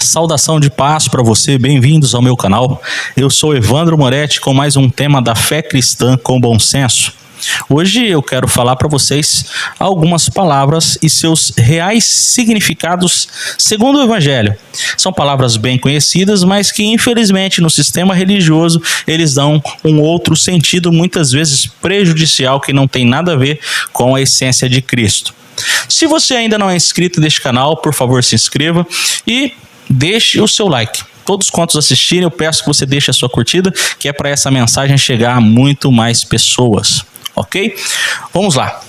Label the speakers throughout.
Speaker 1: Saudação de paz para você, bem-vindos ao meu canal. Eu sou Evandro Moretti com mais um tema da fé cristã com bom senso. Hoje eu quero falar para vocês algumas palavras e seus reais significados segundo o Evangelho. São palavras bem conhecidas, mas que infelizmente no sistema religioso eles dão um outro sentido, muitas vezes prejudicial, que não tem nada a ver com a essência de Cristo. Se você ainda não é inscrito neste canal, por favor se inscreva e deixe o seu like. Todos quantos assistirem, eu peço que você deixe a sua curtida, que é para essa mensagem chegar a muito mais pessoas, ok? Vamos lá.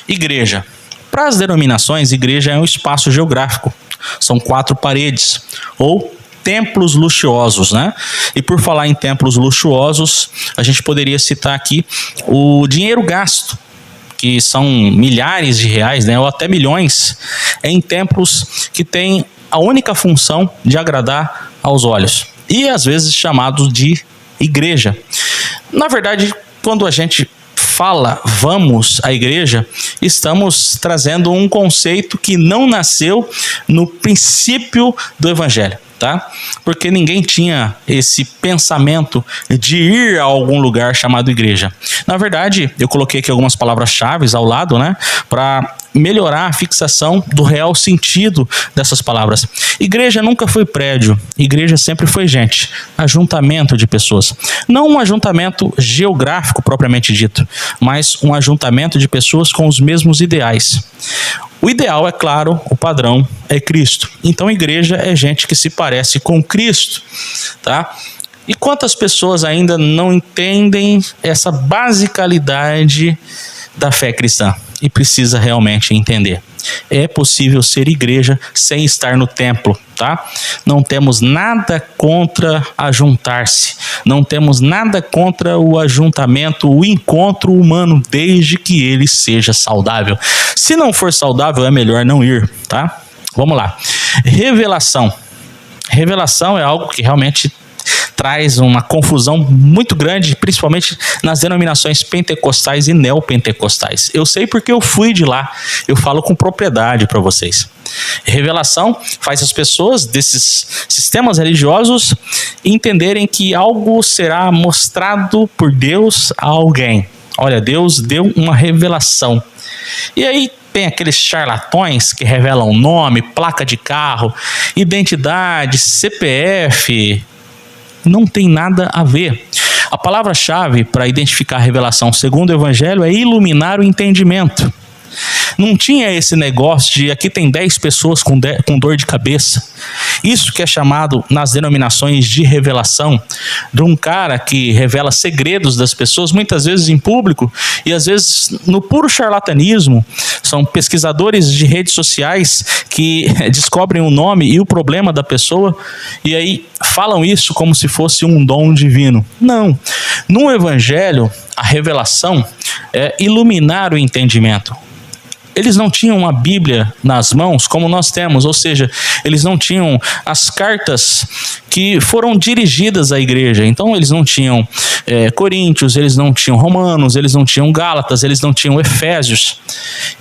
Speaker 1: Igreja. Para as denominações, igreja é um espaço geográfico. São 4 paredes, ou templos luxuosos, né? E por falar em templos luxuosos, a gente poderia citar aqui o dinheiro gasto, que são milhares de reais, né, ou até milhões, em templos que têm a única função de agradar aos olhos, e às vezes chamados de igreja. Na verdade, quando a gente fala vamos à igreja, estamos trazendo um conceito que não nasceu no princípio do Evangelho, tá? Porque ninguém tinha esse pensamento de ir a algum lugar chamado igreja. Na verdade, eu coloquei aqui algumas palavras-chave ao lado, né, para melhorar a fixação do real sentido dessas palavras. Igreja nunca foi prédio, igreja sempre foi gente, ajuntamento de pessoas. Não um ajuntamento geográfico propriamente dito, mas um ajuntamento de pessoas com os mesmos ideais. O ideal, é claro, o padrão é Cristo. Então, igreja é gente que se parece com Cristo, tá? E quantas pessoas ainda não entendem essa basicalidade da fé cristã? E precisa realmente entender. É possível ser igreja sem estar no templo, tá? Não temos nada contra ajuntar-se. Não temos nada contra o ajuntamento, o encontro humano, desde que ele seja saudável. Se não for saudável, é melhor não ir, tá? Vamos lá. Revelação. Revelação é algo que realmente traz uma confusão muito grande, principalmente nas denominações pentecostais e neopentecostais. Eu sei porque eu fui de lá, eu falo com propriedade para vocês. Revelação faz as pessoas desses sistemas religiosos entenderem que algo será mostrado por Deus a alguém. Olha, Deus deu uma revelação. E aí tem aqueles charlatões que revelam nome, placa de carro, identidade, CPF. Não tem nada a ver. A palavra-chave para identificar a revelação segundo o Evangelho é iluminar o entendimento. Não tinha esse negócio de aqui tem 10 pessoas com dor de cabeça. Isso que é chamado nas denominações de revelação, de um cara que revela segredos das pessoas, muitas vezes em público, e às vezes no puro charlatanismo. São pesquisadores de redes sociais que descobrem o nome e o problema da pessoa, e aí falam isso como se fosse um dom divino. Não. No Evangelho, a revelação é iluminar o entendimento. Eles não tinham uma Bíblia nas mãos como nós temos, ou seja, eles não tinham as cartas que foram dirigidas à igreja. Então eles não tinham Coríntios, eles não tinham Romanos, eles não tinham Gálatas, eles não tinham Efésios.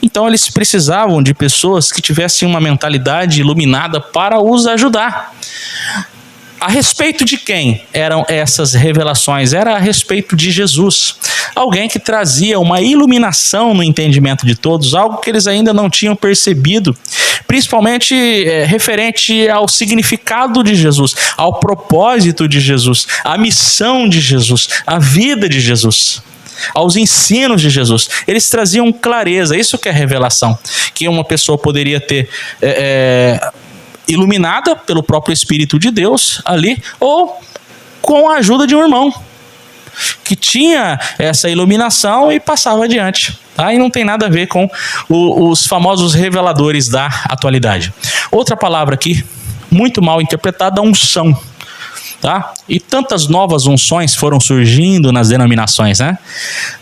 Speaker 1: Então eles precisavam de pessoas que tivessem uma mentalidade iluminada para os ajudar. A respeito de quem eram essas revelações? Era a respeito de Jesus. Alguém que trazia uma iluminação no entendimento de todos, algo que eles ainda não tinham percebido, principalmente referente ao significado de Jesus, ao propósito de Jesus, à missão de Jesus, à vida de Jesus, aos ensinos de Jesus. Eles traziam clareza, isso que é revelação, que uma pessoa poderia ter iluminada pelo próprio Espírito de Deus ali, ou com a ajuda de um irmão que tinha essa iluminação e passava adiante, tá? E não tem nada a ver com os famosos reveladores da atualidade. Outra palavra aqui, muito mal interpretada, unção. tá? E tantas novas unções foram surgindo nas denominações, né?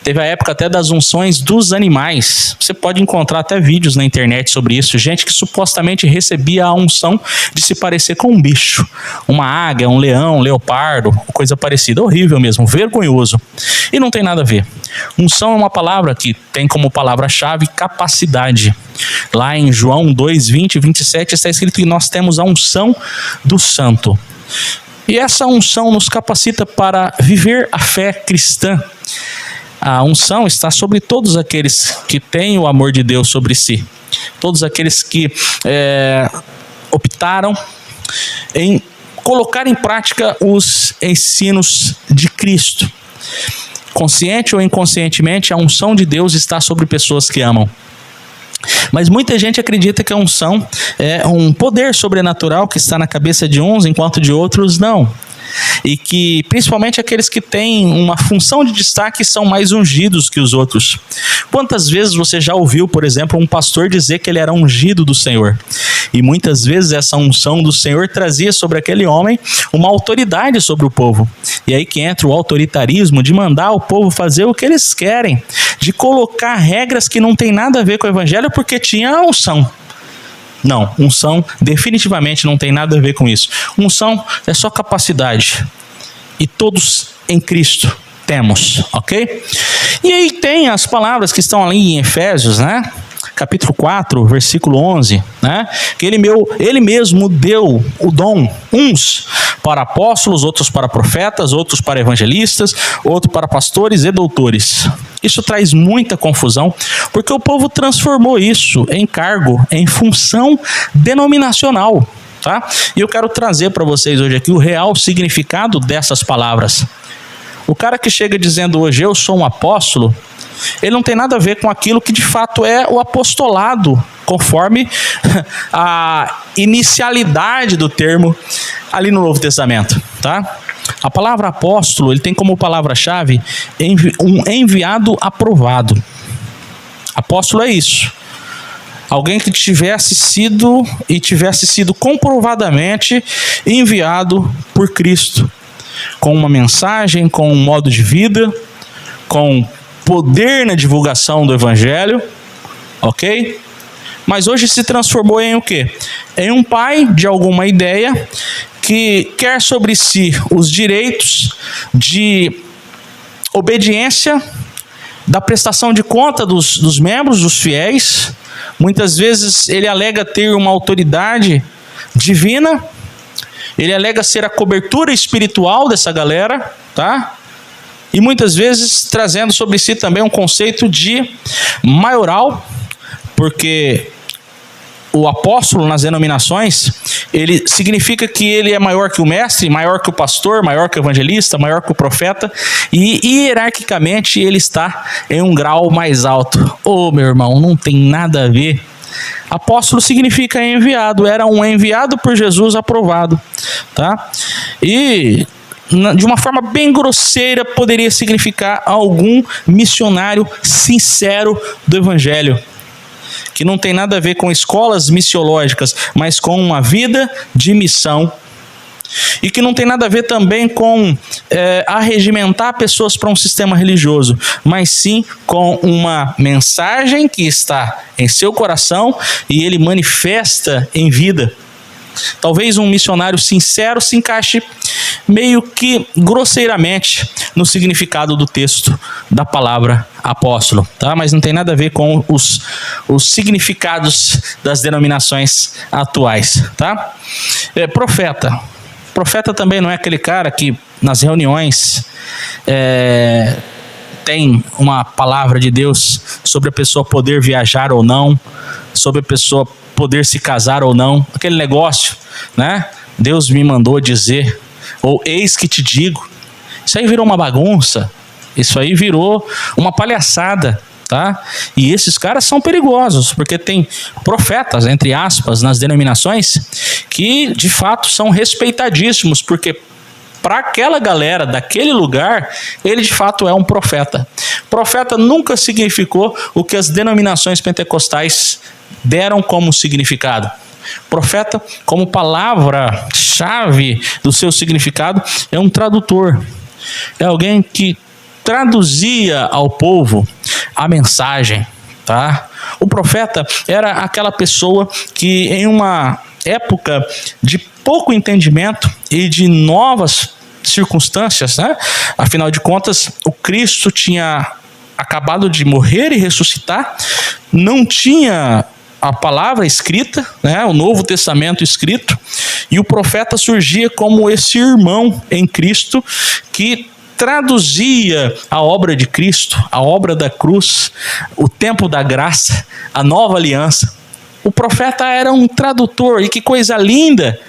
Speaker 1: Teve a época até das unções dos animais. Você pode encontrar até vídeos na internet sobre isso. Gente que supostamente recebia a unção de se parecer com um bicho. Uma águia, um leão, um leopardo, coisa parecida. Horrível mesmo, vergonhoso. E não tem nada a ver. Unção é uma palavra que tem como palavra-chave capacidade. Lá em João 2, 20 e 27 está escrito que nós temos a unção do santo. E essa unção nos capacita para viver a fé cristã. A unção está sobre todos aqueles que têm o amor de Deus sobre si. Todos aqueles que optaram em colocar em prática os ensinos de Cristo. Consciente ou inconscientemente, a unção de Deus está sobre pessoas que amam. Mas muita gente acredita que a unção é um poder sobrenatural que está na cabeça de uns, enquanto de outros não. E que principalmente aqueles que têm uma função de destaque são mais ungidos que os outros. Quantas vezes você já ouviu, por exemplo, um pastor dizer que ele era ungido do Senhor? E muitas vezes essa unção do Senhor trazia sobre aquele homem uma autoridade sobre o povo. E aí que entra o autoritarismo de mandar o povo fazer o que eles querem, de colocar regras que não tem nada a ver com o evangelho porque tinha a unção. Não, unção definitivamente não tem nada a ver com isso. Unção é só capacidade. E todos em Cristo temos, ok? E aí tem as palavras que estão ali em Efésios, né? Capítulo 4, versículo 11, né? Que ele mesmo deu o dom, uns para apóstolos, outros para profetas, outros para evangelistas, outros para pastores e doutores. Isso traz muita confusão, porque o povo transformou isso em cargo, em função denominacional, tá? E eu quero trazer para vocês hoje aqui o real significado dessas palavras. O cara que chega dizendo hoje, eu sou um apóstolo, ele não tem nada a ver com aquilo que de fato é o apostolado, conforme a inicialidade do termo ali no Novo Testamento, tá? A palavra apóstolo, ele tem como palavra-chave um enviado aprovado. Apóstolo é isso. Alguém que tivesse sido comprovadamente enviado por Cristo, com uma mensagem, com um modo de vida, com poder na divulgação do evangelho, ok? Mas hoje se transformou em o quê? Em um pai de alguma ideia que quer sobre si os direitos de obediência, da prestação de conta dos membros, dos fiéis. Muitas vezes ele alega ter uma autoridade divina, ele alega ser a cobertura espiritual dessa galera, tá? E muitas vezes trazendo sobre si também um conceito de maioral, porque o apóstolo nas denominações, ele significa que ele é maior que o mestre, maior que o pastor, maior que o evangelista, maior que o profeta, e hierarquicamente ele está em um grau mais alto. Ô, meu irmão, não tem nada a ver. Apóstolo significa enviado, era um enviado por Jesus aprovado, tá? E de uma forma bem grosseira poderia significar algum missionário sincero do evangelho, que não tem nada a ver com escolas missiológicas, mas com uma vida de missão, e que não tem nada a ver também com arregimentar pessoas para um sistema religioso, mas sim com uma mensagem que está em seu coração e ele manifesta em vida. Talvez um missionário sincero se encaixe meio que grosseiramente no significado do texto da palavra apóstolo, tá? Mas não tem nada a ver com os significados das denominações atuais, tá? Profeta. Profeta também não é aquele cara que nas reuniões tem uma palavra de Deus sobre a pessoa poder viajar ou não, sobre a pessoa poder se casar ou não, aquele negócio, né? Deus me mandou dizer, ou eis que te digo. Isso aí virou uma bagunça, isso aí virou uma palhaçada, tá? E esses caras são perigosos, porque tem profetas, entre aspas, nas denominações, que de fato são respeitadíssimos, porque para aquela galera daquele lugar, ele de fato é um profeta. Profeta nunca significou o que as denominações pentecostais deram como significado. Profeta como palavra palavra-chave do seu significado é um tradutor. É alguém que traduzia ao povo a mensagem, tá? O profeta era aquela pessoa que, em uma época de pouco entendimento e de novas circunstâncias, né? Afinal de contas, o Cristo tinha acabado de morrer e ressuscitar, não tinha a palavra escrita, né? O Novo Testamento escrito, e o profeta surgia como esse irmão em Cristo que traduzia a obra de Cristo, a obra da cruz, o tempo da graça, a nova aliança. O profeta era um tradutor, e que coisa linda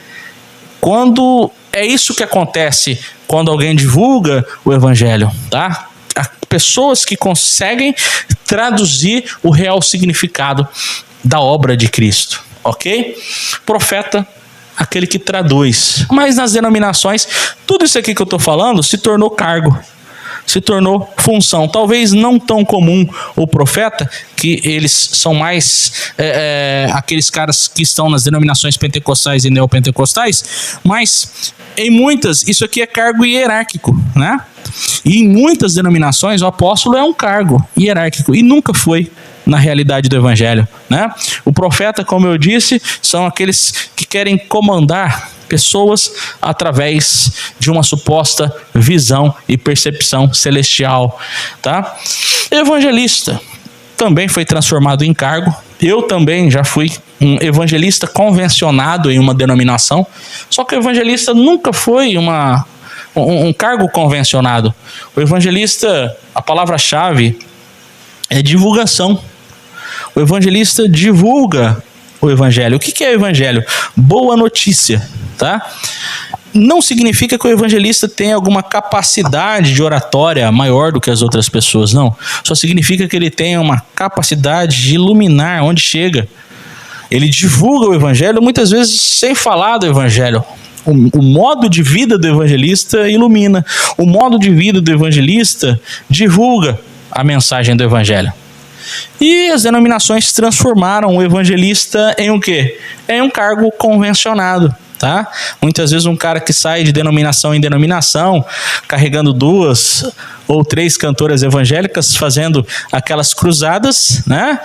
Speaker 1: quando é isso que acontece quando alguém divulga o evangelho, tá? Há pessoas que conseguem traduzir o real significado da obra de Cristo, ok? Profeta, aquele que traduz. Mas nas denominações, tudo isso aqui que eu estou falando se tornou cargo, se tornou função. Talvez não tão comum o profeta, que eles são mais aqueles caras que estão nas denominações pentecostais e neopentecostais, mas em muitas, isso aqui é cargo hierárquico, né? E em muitas denominações, o apóstolo é um cargo hierárquico, e nunca foi na realidade do evangelho, né? O profeta, como eu disse, são aqueles que querem comandar pessoas através de uma suposta visão e percepção celestial, tá? Evangelista também foi transformado em cargo. Eu também já fui um evangelista convencionado em uma denominação, só que o evangelista nunca foi um cargo convencionado. O evangelista, a palavra-chave é divulgação. O evangelista divulga o evangelho. O que é o evangelho? Boa notícia, tá? Não significa que o evangelista tenha alguma capacidade de oratória maior do que as outras pessoas, não. Só significa que ele tenha uma capacidade de iluminar onde chega. Ele divulga o evangelho, muitas vezes sem falar do evangelho. O modo de vida do evangelista ilumina. O modo de vida do evangelista divulga a mensagem do evangelho. E as denominações transformaram o evangelista em o quê? Em um cargo convencionado, tá? Muitas vezes um cara que sai de denominação em denominação, carregando 2 ou 3 cantoras evangélicas, fazendo aquelas cruzadas, né?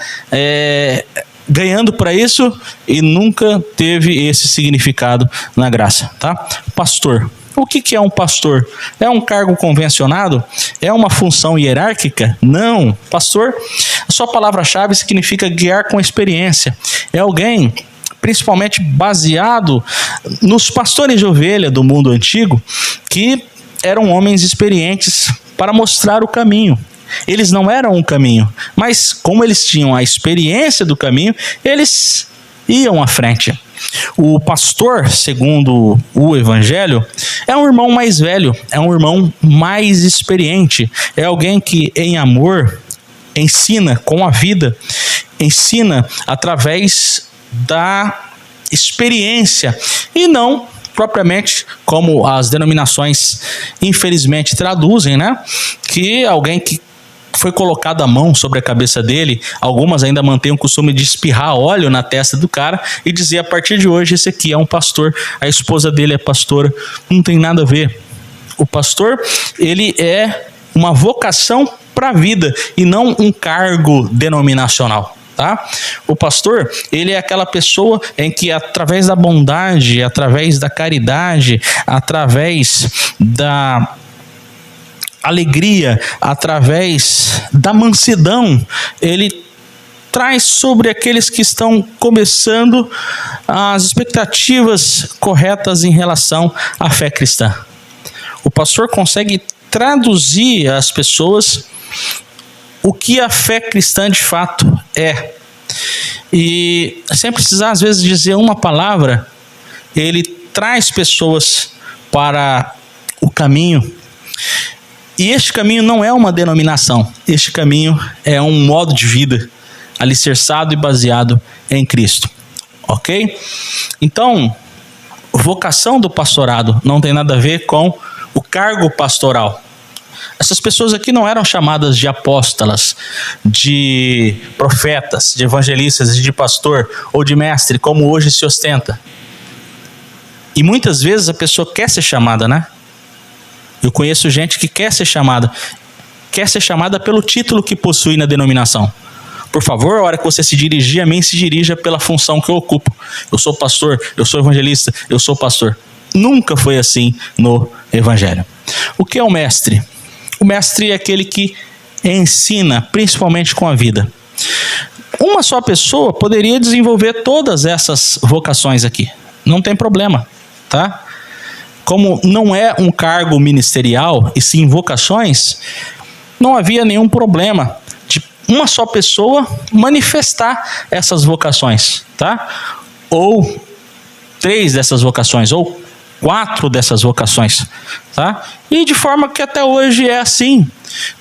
Speaker 1: Ganhando para isso, e nunca teve esse significado na graça, tá? Pastor. O que é um pastor? É um cargo convencionado? É uma função hierárquica? Não. Pastor, a sua palavra-chave significa guiar com experiência. É alguém, principalmente baseado nos pastores de ovelha do mundo antigo, que eram homens experientes para mostrar o caminho. Eles não eram um caminho, mas como eles tinham a experiência do caminho, eles iam à frente. O pastor, segundo o evangelho, é um irmão mais velho, é um irmão mais experiente, é alguém que em amor ensina com a vida, ensina através da experiência, e não propriamente como as denominações infelizmente traduzem, né? Que alguém que foi colocado a mão sobre a cabeça dele, algumas ainda mantêm o costume de espirrar óleo na testa do cara e dizer: a partir de hoje esse aqui é um pastor, a esposa dele é pastora. Não tem nada a ver. O pastor, ele é uma vocação para a vida e não um cargo denominacional, tá? O pastor, ele é aquela pessoa em que, através da bondade, através da caridade, através da alegria, através da mansidão, ele traz sobre aqueles que estão começando as expectativas corretas em relação à fé cristã. O pastor consegue traduzir às pessoas o que a fé cristã de fato é. E sem precisar às vezes dizer uma palavra, ele traz pessoas para o caminho. E este caminho não é uma denominação, este caminho é um modo de vida alicerçado e baseado em Cristo, ok? Então, vocação do pastorado não tem nada a ver com o cargo pastoral. Essas pessoas aqui não eram chamadas de apóstolas, de profetas, de evangelistas, de pastor ou de mestre, como hoje se ostenta. E muitas vezes a pessoa quer ser chamada, né? Eu conheço gente que quer ser chamada pelo título que possui na denominação. Por favor, a hora que você se dirigir a mim, se dirija pela função que eu ocupo. Eu sou pastor, eu sou evangelista, eu sou pastor. Nunca foi assim no evangelho. O que é o mestre? O mestre é aquele que ensina, principalmente com a vida. Uma só pessoa poderia desenvolver todas essas vocações aqui. Não tem problema, tá? Como não é um cargo ministerial, e sim vocações, não havia nenhum problema de uma só pessoa manifestar essas vocações, tá? Ou 3 dessas vocações, ou 4 dessas vocações, tá? E de forma que até hoje é assim.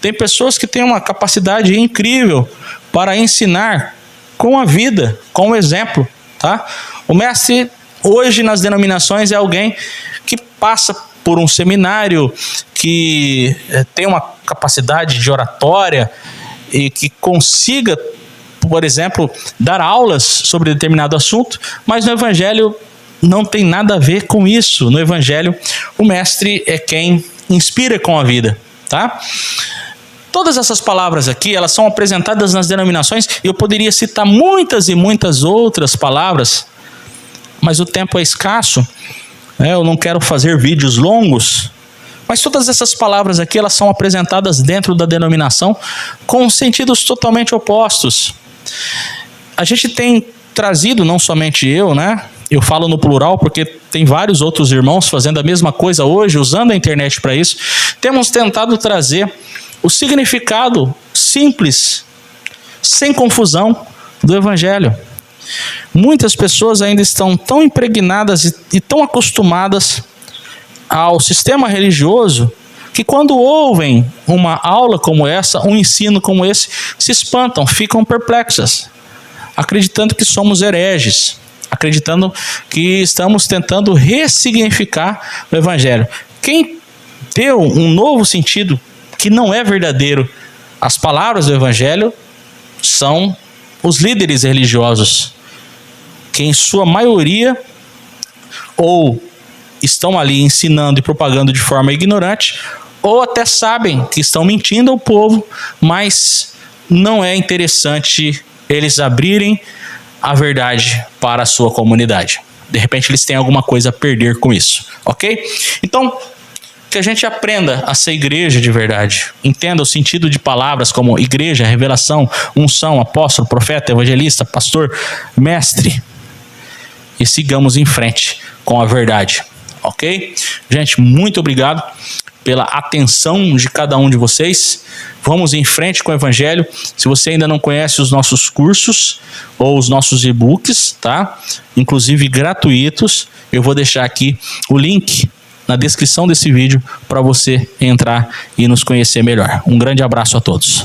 Speaker 1: Tem pessoas que têm uma capacidade incrível para ensinar com a vida, com o exemplo, tá? O mestre hoje nas denominações é alguém que passa por um seminário, que tem uma capacidade de oratória e que consiga, por exemplo, dar aulas sobre determinado assunto, mas no evangelho não tem nada a ver com isso. No evangelho, o mestre é quem inspira com a vida, tá? Todas essas palavras aqui, elas são apresentadas nas denominações, e eu poderia citar muitas e muitas outras palavras, mas o tempo é escasso, né? Eu não quero fazer vídeos longos, mas todas essas palavras aqui, elas são apresentadas dentro da denominação com sentidos totalmente opostos. A gente tem trazido, não somente eu, né? Eu falo no plural porque tem vários outros irmãos fazendo a mesma coisa hoje, usando a internet para isso. Temos tentado trazer o significado simples, sem confusão, do evangelho. Muitas pessoas ainda estão tão impregnadas e tão acostumadas ao sistema religioso que quando ouvem uma aula como essa, um ensino como esse, se espantam, ficam perplexas, acreditando que somos hereges, acreditando que estamos tentando ressignificar o evangelho. Quem deu um novo sentido que não é verdadeiro às palavras do evangelho são os líderes religiosos, que em sua maioria ou estão ali ensinando e propagando de forma ignorante, ou até sabem que estão mentindo ao povo, mas não é interessante eles abrirem a verdade para a sua comunidade. De repente eles têm alguma coisa a perder com isso, ok? Então, que a gente aprenda a ser igreja de verdade. Entenda o sentido de palavras como igreja, revelação, unção, apóstolo, profeta, evangelista, pastor, mestre. E sigamos em frente com a verdade, ok? Gente, muito obrigado pela atenção de cada um de vocês. Vamos em frente com o evangelho. Se você ainda não conhece os nossos cursos ou os nossos e-books, tá? Inclusive gratuitos, eu vou deixar aqui o link na descrição desse vídeo para você entrar e nos conhecer melhor. Um grande abraço a todos.